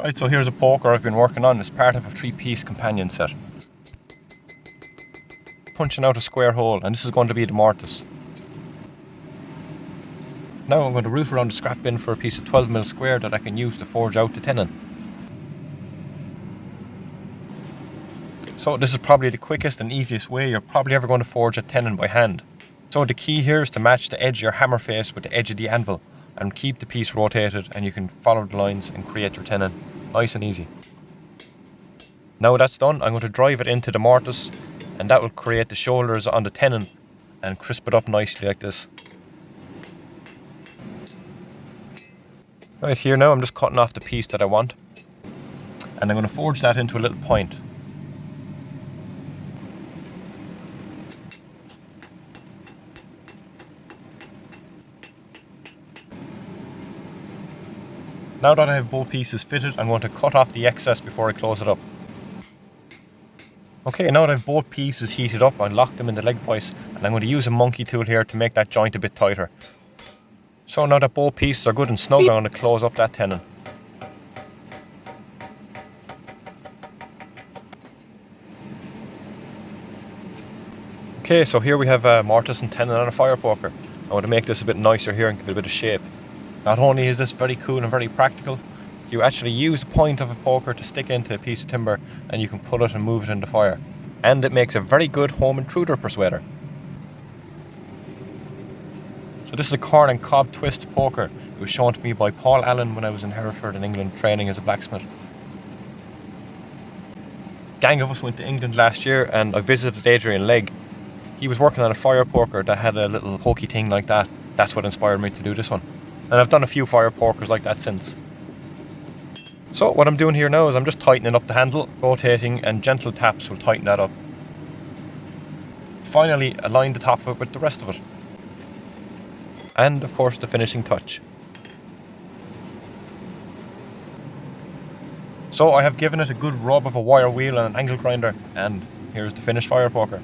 Right, so here's a poker I've been working on as part of a 3-piece companion set. Punching out a square hole, and this is going to be the mortise. Now I'm going to root around the scrap bin for a piece of 12mm square that I can use to forge out the tenon. So this is probably the quickest and easiest way you're probably ever going to forge a tenon by hand. So the key here is to match the edge of your hammer face with the edge of the anvil and keep the piece rotated, and you can follow the lines and create your tenon. Nice and easy. Now that's done, I'm going to drive it into the mortise, and that will create the shoulders on the tenon and crisp it up nicely like this. Right here now I'm just cutting off the piece that I want, and I'm going to forge that into a little point. Now that I have both pieces fitted, I'm going to cut off the excess before I close it up. Okay, now that I have both pieces heated up, I lock them in the leg vise, and I'm going to use a monkey tool here to make that joint a bit tighter. So now that both pieces are good and snug, I'm going to close up that tenon. Okay, so here we have a mortise and tenon on a fire poker. I want to make this a bit nicer here and give it a bit of shape. Not only is this very cool and very practical, you actually use the point of a poker to stick into a piece of timber, and you can pull it and move it in the fire. And it makes a very good home intruder persuader. So this is a corn and cob twist poker. It was shown to me by Paul Allen when I was in Hereford in England training as a blacksmith. Gang of us went to England last year, and I visited Adrian Legg. He was working on a fire poker that had a little pokey thing like that. That's what inspired me to do this one. And I've done a few fire pokers like that since. So what I'm doing here now is I'm just tightening up the handle, rotating, and gentle taps will tighten that up. Finally, align the top of it with the rest of it. And of course the finishing touch. So I have given it a good rub of a wire wheel and an angle grinder, and here's the finished fire poker.